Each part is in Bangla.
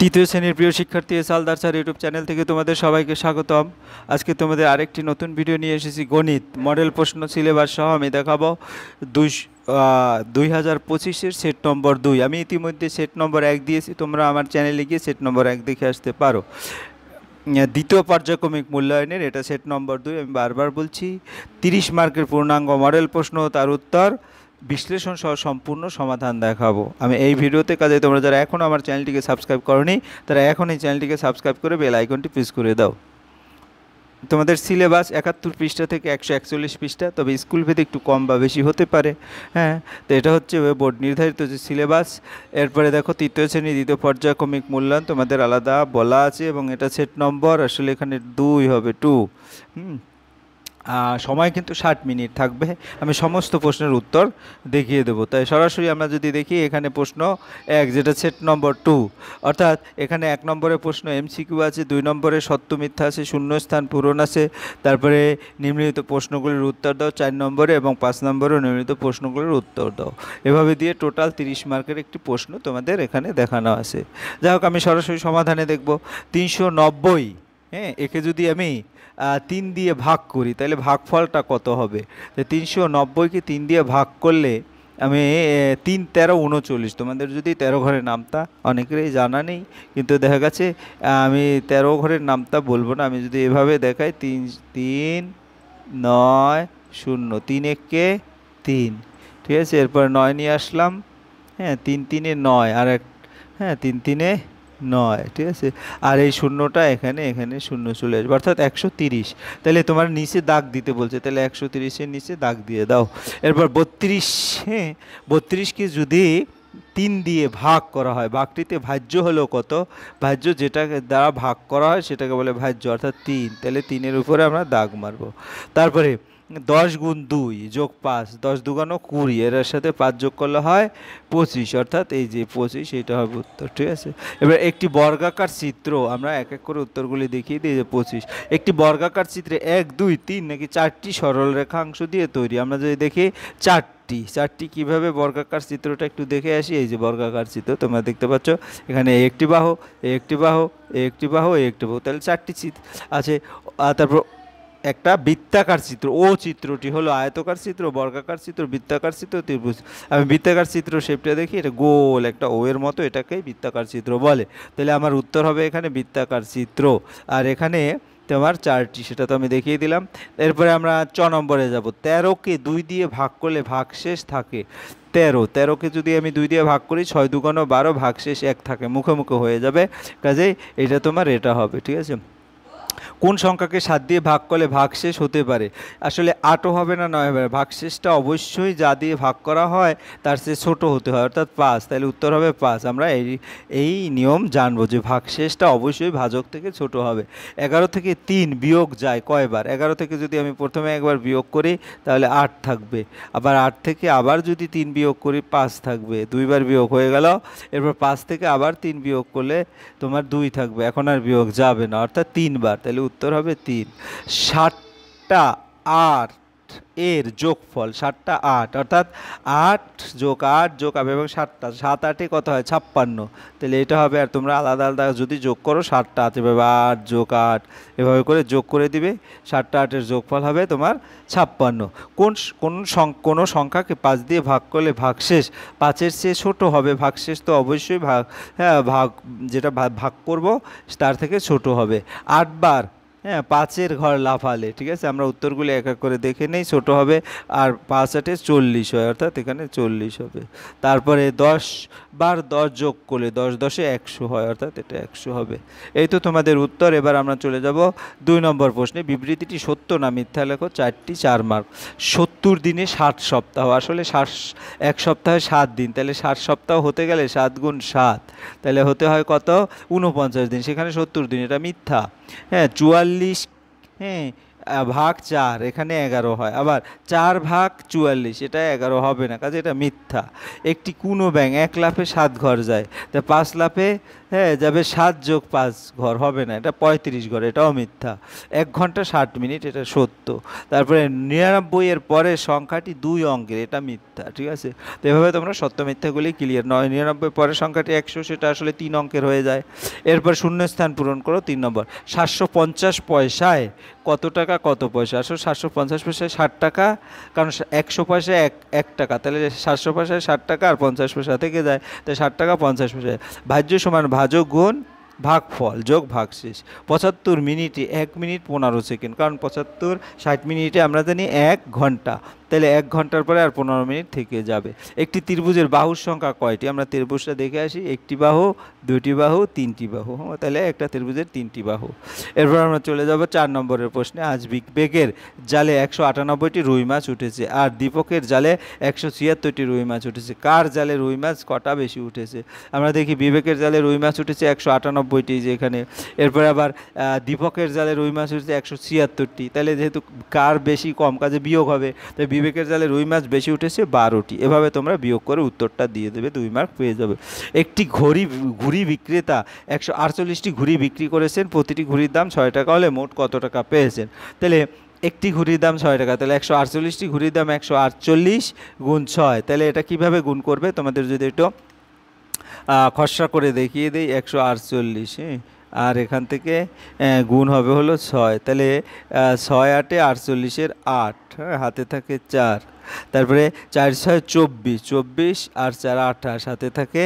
তৃতীয় শ্রেণীর প্রিয় শিক্ষার্থী সালদার স্যার ইউটিউব চ্যানেল থেকে তোমাদের সবাইকে স্বাগতম। আজকে তোমাদের আরেকটি নতুন ভিডিও নিয়ে এসেছি, গণিত মডেল প্রশ্ন সিলেবাস সহ আমি দেখাবো 2025-এর সেট নম্বর 2। আমি ইতিমধ্যে সেট নম্বর 1 দিয়েছি, তোমরা আমার চ্যানেলে গিয়ে সেট নম্বর 1 দেখে আসতে পারো। দ্বিতীয় পর্যায়ক্রমিক মূল্যায়নের এটা সেট নম্বর 2। আমি বারবার বলছি, 30 মার্কের পূর্ণাঙ্গ মডেল প্রশ্ন ও তার উত্তর বিশ্লেষণ সহ সম্পূর্ণ সমাধান দেখাবো আমি এই ভিডিওতে। কাজে তোমরা যারা এখনও আমার চ্যানেলটিকে সাবস্ক্রাইব করোনি তারা এখন এই চ্যানেলটিকে সাবস্ক্রাইব করে বেল আইকনটি প্রেস করে দাও। তোমাদের সিলেবাস 71 পৃষ্ঠা থেকে 141 পৃষ্ঠা, তবে স্কুল ভেদে একটু কম বা বেশি হতে পারে। হ্যাঁ, তো এটা হচ্ছে বোর্ড নির্ধারিত যে সিলেবাস। এরপরে দেখো তৃতীয় শ্রেণী দ্বিতীয় পর্যায়ক্রমিক মূল্যায়ন তোমাদের আলাদা বলা আছে, এবং এটা সেট নম্বর আসলে এখানে 2 হবে, 2। সময় কিন্তু 60 মিনিট থাকবে। আমি সমস্ত প্রশ্নের উত্তর দেখিয়ে দেবো। তাই সরাসরি আমরা যদি দেখি, এখানে প্রশ্ন 1 যেটা সেট নম্বর 2, অর্থাৎ এখানে 1 নম্বরের প্রশ্ন এমসিকিউ আছে, 2 নম্বরে সত্য মিথ্যা আছে, শূন্যস্থান পূরণ আছে, তারপরে নিম্নলিখিত প্রশ্নগুলির উত্তর দাও 4 নম্বরে, এবং 5 নম্বরেও নিম্নলিখিত প্রশ্নগুলির উত্তর দাও। এভাবে দিয়ে টোটাল 30 মার্কের একটি প্রশ্ন তোমাদের এখানে দেখানো আছে। যাই হোক, আমি সরাসরি সমাধানে দেখব 390। হ্যাঁ, একে যদি আমি 3 দিয়ে ভাগ করি তাহলে ভাগফলটা কত হবে? তো 390কে 3 দিয়ে ভাগ করলে আমি 3 13 39। তোমাদের যদি 13 ঘরের নামতা অনেকেরই জানা নেই, কিন্তু দেখা গেছে আমি 13 ঘরের নামতা বলবো না। আমি যদি এভাবে দেখাই 3 3 9 0, 3 1 3, ঠিক আছে। এরপর 9 নিয়ে আসলাম, হ্যাঁ 3 3 9, আর এক, হ্যাঁ 3 3 9, ঠিক আছে। আর এই শূন্যটা এখানে শূন্য চলে আসবে, অর্থাৎ 130। তাহলে তোমার নিচে দাগ দিতে বলছে, তাহলে 130-এর নিচে দাগ দিয়ে দাও। এরপর 32, হ্যাঁ 32কে যদি 3 দিয়ে ভাগ করা হয়, ভাগটিতে ভাজ্য হলো কত? ভাজ্য যেটাকে দ্বারা ভাগ করা হয় সেটাকে বলে ভাজ্য, অর্থাৎ 3। তাহলে 3-এর উপরে আমরা দাগ মারবো। তারপরে 10 গুণ 2 যোগ 5, 10 দুগুণ 20, এর সাথে 5 যোগ করলে হয় 25, অর্থাৎ এই যে 25, এটা হবে উত্তর, ঠিক আছে। এবার একটি বর্গাকার চিত্র, আমরা এক এক করে উত্তরগুলি দেখিয়ে দিই। যে 25, একটি বর্গাকার চিত্রে 1 2 3 নাকি 4টি সরল রেখাংশ দিয়ে তৈরি। আমরা যদি দেখি 4টি কীভাবে বর্গাকার চিত্রটা একটু দেখে আসি। এই যে বর্গাকার চিত্র তোমরা দেখতে পাচ্ছ, এখানে একটি বাহু, একটি বাহু, একটি বাহু, একটি বাহু, তাহলে 4টি চিত্র আছে। তারপর একটা বৃত্তাকার চিত্র, ও চিত্রটি হলো আয়তকার চিত্র, বর্গাকার চিত্র, বৃত্তাকার চিত্র, ত্রিভুজ। আমি বৃত্তাকার চিত্র শেপটা দেখি, এটা গোল একটা ও এর মতো, এটাকেই বৃত্তাকার চিত্র বলে। তাহলে আমার উত্তর হবে এখানে বৃত্তাকার চিত্র। আর এখানে তোমার 4টি, সেটা তো আমি দেখিয়ে দিলাম। এরপরে আমরা 6 নম্বরে যাব। 13কে 2 দিয়ে ভাগ করলে ভাগশেষ থাকে 13কে যদি আমি 2 দিয়ে ভাগ করি, 6 দুগুণ 12, ভাগশেষ 1 থাকে, মুখে মুখে হয়ে যাবে। কাজেই এটা তোমার এটা হবে, ঠিক আছে। কোন সংখ্যাকে 7 দিয়ে ভাগ করলে ভাগশেষ হতে পারে? আসলে 8ও হবে না, 9 হবে না, ভাগশেষটা অবশ্যই যা দিয়ে ভাগ করা হয় তার চেয়ে ছোটো হতে হয়, অর্থাৎ 5। তাহলে উত্তর হবে 5। আমরা এই নিয়ম জানবো যে ভাগশেষটা অবশ্যই ভাজক থেকে ছোট হবে। 11 থেকে 3 বিয়োগ যায় কয়বার? 11 থেকে যদি আমি প্রথমে একবার বিয়োগ করি তাহলে 8 থাকবে, আবার 8 থেকে আবার যদি 3 বিয়োগ করি 5 থাকবে, 2বার বিয়োগ হয়ে গেল। এরপর 5 থেকে আবার 3 বিয়োগ করলে তোমার 2 থাকবে, এখন আর বিয়োগ যাবে না, অর্থাৎ 3বার। তাহলে উত্তর হবে 3। 7টা 8 এর যোগফল, 7টা 8, অর্থাৎ 8 যোগ 8 যোগ এবং 7টা, 7 8-এ কত হয়? 56। তাহলে এটা হবে। আর তোমরা আলাদা আলাদা যদি যোগ করো 7টা 8, এভাবে 8 যোগ 8 এভাবে করে যোগ করে দিবে, 7টা 8-এর যোগফল হবে তোমার 56। কোনো সংখ্যাকে 5 দিয়ে ভাগ করলে ভাগশেষ 5-এর চেয়ে ছোটো হবে? ভাগশেষ তো অবশ্যই যেটা ভাগ করব তার থেকে ছোট হবে। 8 বার, হ্যাঁ 5-এর ঘর লাফালে, ঠিক আছে। আমরা উত্তরগুলি এক এক করে দেখে নেই। ছোট হবে, আর 5 8-এ 40 হয়, অর্থাৎ এখানে 40 হবে। তারপরে 10 বার 10 যোগ করলে 10 10-এ 100 হয়, অর্থাৎ এটা 100 হবে। এই তো তোমাদের উত্তর। এবার আমরা চলে যাব 2 নম্বর প্রশ্নে। বিবৃতিটি সত্য না মিথ্যা লেখো। 4টি 4 মার্ক। 70 দিনে 60 সপ্তাহ, আসলে 1 সপ্তাহে 7 দিন, তাহলে 60 সপ্তাহ হতে গেলে 7 গুণ 7, তাহলে হতে হয় কত? 49 দিন, সেখানে 70 দিন, এটা মিথ্যা। হ্যাঁ 44, হ্যাঁ ভাগ 4 এখানে 11 হয়, আবার 4 ভাগ 44 এটা 11 হবে না, কাজে এটা মিথ্যা। একটি কোনো ব্যাঙ 1 লাফে 7 ঘর যায়, তা 5 লাফে হ্যাঁ যাবে 7 যোগ 5 ঘর, হবে না, এটা 35 ঘর, এটাও মিথ্যা। 1 ঘন্টা 60 মিনিট, এটা সত্য। তারপরে 99 এর পরের সংখ্যাটি 2 অঙ্কের, এটা মিথ্যা, ঠিক আছে। তো এভাবে তোমরা সত্য মিথ্যাগুলি ক্লিয়ার। 99 পরের সংখ্যাটি 100, সেটা আসলে 3 অঙ্কের হয়ে যায়। এরপর শূন্যস্থান পূরণ করো 3 নম্বর। 750 পয়সায় কত টাকা কত পয়সা? আসলে 750 পয়সায় 60 টাকা, কারণ 100 পয়সায় 1 টাকা, তাহলে 700 পয়সায় 60 টাকা আর 50 পয়সা থেকে যায়, তাই 60 টাকা 50 পয়সায়। ভাজ্য সমান ভাজক গুণ ভাগফল যোগ ভাগশেষ। 75 মিনিটে 1 মিনিট 15 সেকেন্ড, কারণ 75 60 মিনিটে আমরা জানি 1 ঘন্টা, তাহলে 1 ঘন্টার পরে আর 15 মিনিট থেকে যাবে। একটি ত্রিভুজের বাহুর সংখ্যা কয়টি? আমরা ত্রিভুজটা দেখে আসি। একটি বাহু, দুটি বাহু, তিনটি বাহু, তাহলে একটা ত্রিভুজের 3টি বাহু। এরপর আমরা চলে যাব 4 নম্বরের প্রশ্নে। আজ বিবেকের জালে 198টি রুই মাছ উঠেছে, আর দীপকের জালে 176টি রুই মাছ উঠেছে। কার জালে রুই মাছ কটা বেশি উঠেছে? আমরা দেখি বিবেকের জালে রুই মাছ উঠেছে 198টি, যে এখানে। এরপর আবার দীপকের জালে রুই মাছ উঠেছে 176টি, তাহলে যেহেতু কার বেশি কম, কাজে বিয়োগ হবে, তাই বিবেকের জালে রুই মাছ বেশি উঠেছে 12টি। এভাবে তোমরা বিয়োগ করে উত্তরটা দিয়ে দেবে, 2 মার্ক পেয়ে যাবে। একটি ঘুড়ি বিক্রেতা 148টি ঘুড়ি বিক্রি করেছেন, প্রতিটি ঘুড়ির দাম 6 টাকা হলে মোট কত টাকা পেয়েছেন? তাহলে একটি ঘুড়ির দাম 6 টাকা, তাহলে 148টি ঘুড়ির দাম 148 গুণ 6, তাহলে এটা কিভাবে গুণ করবে তোমাদের যদি একটু খসড়া করে দেখিয়ে দিই। 148, হ্যাঁ, আর এখান থেকে গুণ হবে হলো 6, তাহলে 6 8 48 8, হ্যাঁ, হাতে থাকে 4, তারপরে 4 6 24, 24 আর 4 28, হাতে থাকে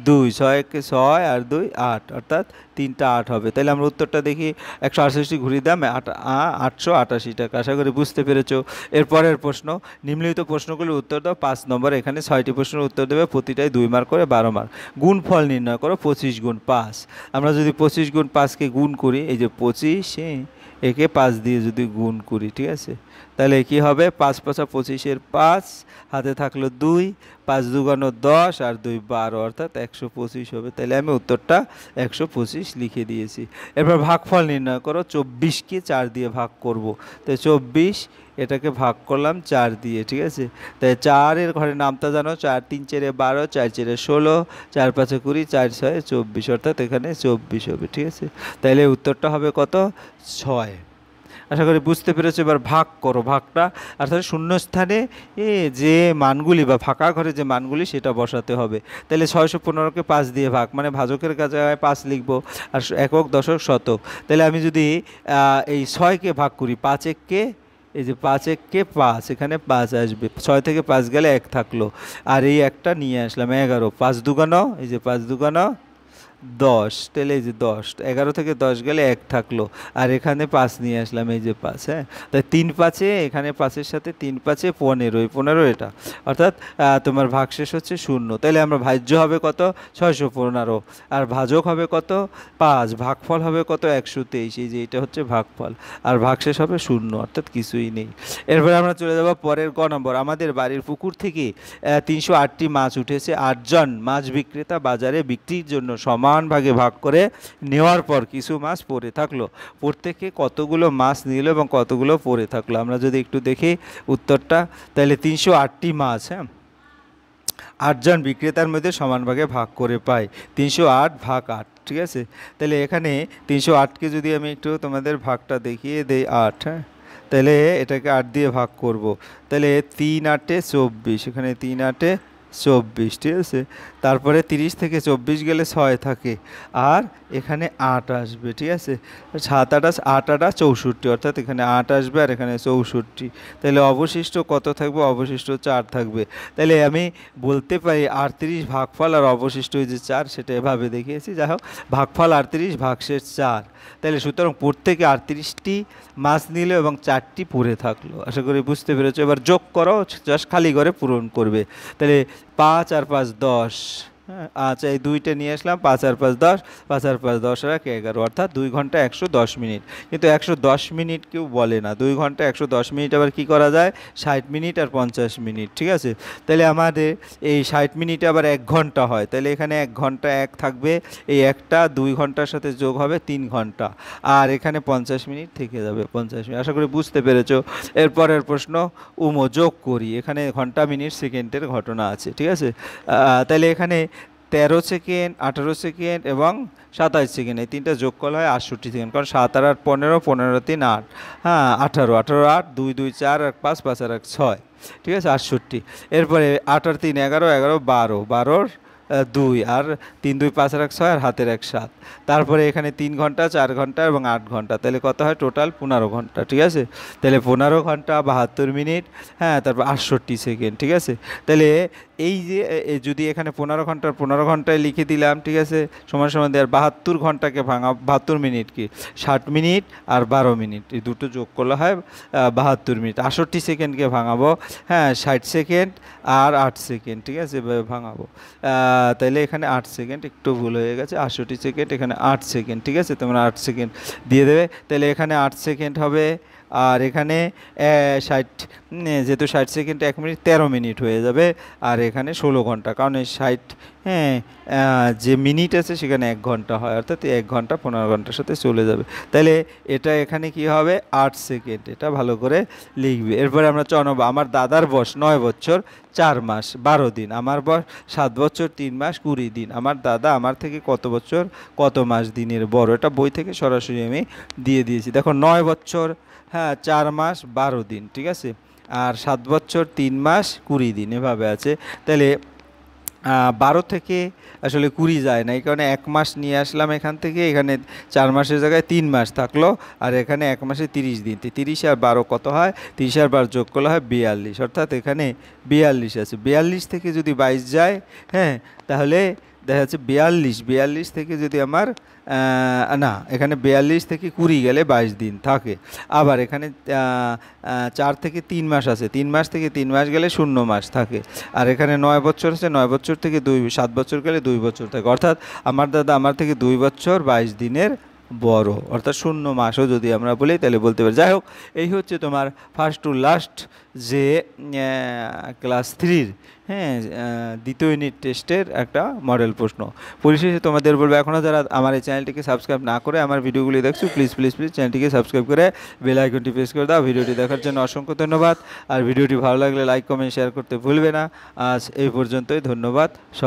2, 6 6 আর 2 8, অর্থাৎ 3টা 8 হবে। তাহলে আমরা উত্তরটা দেখি। 168টি ঘুড়ির দাম 888 টাকা। আশা করি বুঝতে পেরেছো। এরপরের প্রশ্ন, নিম্নলিখিত প্রশ্নগুলির উত্তর দাও। 5 নম্বর, এখানে 6টি প্রশ্নের উত্তর দেবে, প্রতিটাই 2 মার্ক করে 12 মার্ক। গুণফল নির্ণয় করো 25 গুণ 5। আমরা যদি 25 গুণ 5কে গুণ করি, এই যে 25, একে 5 দিয়ে যদি গুণ করি, ঠিক আছে, তাহলে কি হবে? 5 5 25-এর 5, হাতে থাকলো 2, 5 2 10 আর 2 12, অর্থাৎ 125 হবে। তাহলে আমি উত্তরটা 125 লিখে দিয়েছি। এরপর ভাগফল নির্ণয় করো। 24কে 4 দিয়ে ভাগ করব, তাই 24 এটাকে ভাগ করলাম 4 দিয়ে, ঠিক আছে। তাই 4-এর ঘরে নামতা জানো, 4 3 4 12, 4 4 16, 4 5 20, 4 6 24, অর্থাৎ এখানে 24 হবে, ঠিক আছে। তাইলে উত্তরটা হবে কত? 6। আশা করি বুঝতে পেরেছো। এবার ভাগ করো। ভাগটা অর্থাৎ শূন্যস্থানে যে মানগুলি বা ফাঁকা ঘরে যে মানগুলি সেটা বসাতে হবে। তাহলে 615কে 5 দিয়ে ভাগ, মানে ভাজকের কাছে 5 লিখবো, আর একক দশক শতক। তাহলে আমি যদি এই 6কে ভাগ করি, 5 1-কে, এই যে 5 1-কে 5, এখানে 5 আসবে, 6 থেকে 5 গেলে 1 থাকলো, আর এই একটা নিয়ে আসলাম 11, 5 2 এই যে 5 2 10, তাহলে এই যে 10, 11 থেকে 10 গেলে 1 থাকলো, আর এখানে 5 নিয়ে আসলাম, এই যে 5, হ্যাঁ। তাই 3 5-এ, এখানে 5-এর সাথে 3 5-এ 15, 15 এটা, অর্থাৎ তোমার ভাগশেষ হচ্ছে 0। তাহলে আমরা ভাজ্য হবে কত? 615, আর ভাজক হবে কত? 5, ভাগফল হবে কত? 123, এই যে এটা হচ্ছে ভাগফল, আর ভাগশেষ হবে 0, অর্থাৎ কিছুই নেই। এরপরে আমরা চলে যাব পরের ক নম্বর। আমাদের বাড়ির পুকুর থেকে 308টি মাছ উঠেছে। 8 জন মাছ বিক্রেতা বাজারে বিক্রির জন্য সমান ভাগে ভাগ করে নেওয়ার পর কিছু মাছ পড়ে থাকলো। প্রত্যেকে কতগুলো মাছ নিল এবং কতগুলো পড়ে থাকলো? আমরা যদি একটু দেখি উত্তরটা, তাহলে 308টি মাছ, হ্যাঁ, 8 জন বিক্রেতার মধ্যে সমান ভাগে ভাগ করে পাই। 308 ভাগ 8, ঠিক আছে। তাহলে এখানে 308কে যদি আমি একটু তোমাদের ভাগটা দেখিয়ে দেই, 8, হ্যাঁ, তাহলে এটাকে 8 দিয়ে ভাগ করব, তাহলে 3 8 24, এখানে 3 8 24, ঠিক আছে। তারপরে 30 থেকে 24 গেলে 6 থাকে, আর এখানে 8 আসবে, ঠিক আছে। 7 8 8 8 64, অর্থাৎ এখানে 8 আসবে আর এখানে 64, তাহলে অবশিষ্ট কত থাকবে? অবশিষ্ট 4 থাকবে। তাহলে আমি বলতে পারি 38 ভাগফল আর অবশিষ্ট যে 4, সেটা এভাবে দেখিয়েছি। যাই হোক, ভাগফল 38, ভাগশেষ 4। তাহলে সুতরাং প্রত্যেকে 38টি মাছ নিল এবং 4টি পড়ে থাকলো। আশা করি বুঝতে পেরেছো। এবার যোগ করো, জাস্ট খালি ঘরে পূরণ করবে। তাহলে 5 আর 5 10, হ্যাঁ, আচ্ছা এই 2টা নিয়ে আসলাম, 5 আর 5 10, 5 আর 5 10 আর 11, অর্থাৎ 2 ঘন্টা 110 মিনিট। কিন্তু 110 মিনিট কেউ বলে না, 2 ঘন্টা 110 মিনিট আবার কি করা যায়, 60 মিনিট আর 50 মিনিট, ঠিক আছে। তাহলে আমাদের এই 60 মিনিটে আবার 1 ঘন্টা হয়, তাহলে এখানে 1 ঘন্টা 1 থাকবে, এই একটা 2 ঘন্টার সাথে যোগ হবে 3 ঘন্টা, আর এখানে 50 মিনিট থেকে যাবে, 50 মিনিট। আশা করি বুঝতে পেরেছো। এরপরের প্রশ্ন উমো, যোগ করি, এখানে ঘন্টা মিনিট সেকেন্ডের ঘটনা আছে, ঠিক আছে। তাহলে এখানে 13 সেকেন্ড, 18 সেকেন্ড এবং 27 সেকেন্ড, এই তিনটা যোগ করা হয় 68 সেকেন্ড, কারণ 7 আর 8 15, 15 আর 3 8, হ্যাঁ 18, 18 8, 2 2 4 আর 5 5 আর 1 6, ঠিক আছে 68। এরপরে 8 আর 3 11, 11 12, 12 2 আর 3 2 5 আর 1 6 আর হাতের 1 7। তারপরে এখানে 3 ঘন্টা, 4 ঘন্টা এবং 8 ঘন্টা, তাহলে কত হয় টোটাল 15 ঘন্টা, ঠিক আছে। তাহলে 15 ঘন্টা 72 মিনিট, হ্যাঁ তারপর 68 সেকেন্ড, ঠিক আছে। তাহলে এই যে যদি এখানে 15 ঘন্টার 15 ঘন্টায় লিখে দিলাম, ঠিক আছে, সমান সমান দিয়ে, আর 72 ঘন্টাকে ভাঙা, 72 মিনিট কি 60 মিনিট আর 12 মিনিট, এই দুটো যোগ করলে হয় 72 মিনিট। 68 সেকেন্ডকে ভাঙাবো, হ্যাঁ 60 সেকেন্ড আর 8 সেকেন্ড, ঠিক আছে, এভাবে ভাঙাবো। তাহলে এখানে 8 সেকেন্ড, একটু ভুল হয়ে গেছে, 68 সেকেন্ড, এখানে 8 সেকেন্ড, ঠিক আছে, তোমরা 8 সেকেন্ড দিয়ে দেবে। তাহলে এখানে 8 সেকেন্ড হবে, আর এখানে 60, যেহেতু 60 সেকেন্ড 1 মিনিট, 13 মিনিট হয়ে যাবে, আর এখানে 16 ঘন্টা, কারণ এই 60, হ্যাঁ যে মিনিট আছে সেখানে 1 ঘন্টা হয়, অর্থাৎ 1 ঘন্টা 15 ঘন্টার সাথে চলে যাবে। তাহলে এটা এখানে কি হবে 8 সেকেন্ড, এটা ভালো করে লিখবে। এরপরে আমরা চনব, আমার দাদার বয়স 9 বছর 4 মাস 12 দিন, আমার বয়স 7 বছর 3 মাস 20 দিন, আমার দাদা আমার থেকে কত বছর কত মাস দিনের বড়, এটা বই থেকে সরাসরি আমি দিয়ে দিয়েছি। দেখো 9 বছর, হ্যাঁ 4 মাস 12 দিন, ঠিক আছে, আর 7 বছর 3 মাস 20 দিন, এভাবে আছে। তাহলে 12 থেকে আসলে 20 যায় না, এই কারণে 1 মাস নিয়ে আসলাম এখান থেকে, এখানে 4 মাসের জায়গায় 3 মাস থাকলো, আর এখানে 1 মাসে 30 দিন, 30 আর 12 কত হয়, 30 আর 12 যোগ করলে হয় 42, অর্থাৎ এখানে 42 আছে। 42 থেকে যদি 22 যায়, হ্যাঁ তাহলে দেখা যাচ্ছে 42 থেকে যদি আমার না, এখানে 42 থেকে 20 গেলে 22 দিন থাকে। আবার এখানে 4 থেকে 3 মাস আছে, 3 মাস থেকে 3 মাস গেলে 0 মাস থাকে। আর এখানে 9 বছর আছে, 9 বছর থেকে 7 বছর গেলে 2 বছর থাকে, অর্থাৎ আমার দাদা আমার থেকে 2 বছর 22 দিনের বড়, অর্থাৎ 0 মাসও যদি আমরা বলি তাহলে বলতে পারি। যাই হোক, এই হচ্ছে তোমার ফার্স্ট টু লাস্ট যে ক্লাস 3-র, হ্যাঁ দ্বিতীয় ইউনিট টেস্টের একটা মডেল প্রশ্ন। পরিশেষে তোমাদের বলবো, এখনও যারা আমার এই চ্যানেলটিকে সাবস্ক্রাইব না করে আমার ভিডিওগুলি দেখছো, প্লিজ প্লিজ প্লিজ চ্যানেলটিকে সাবস্ক্রাইব করে বেল আইকনটি প্রেস করে দাও। ভিডিওটি দেখার জন্য অসংখ্য ধন্যবাদ, আর ভিডিওটি ভালো লাগলে লাইক কমেন্ট শেয়ার করতে ভুলবে না। আজ এই পর্যন্তই, ধন্যবাদ সব।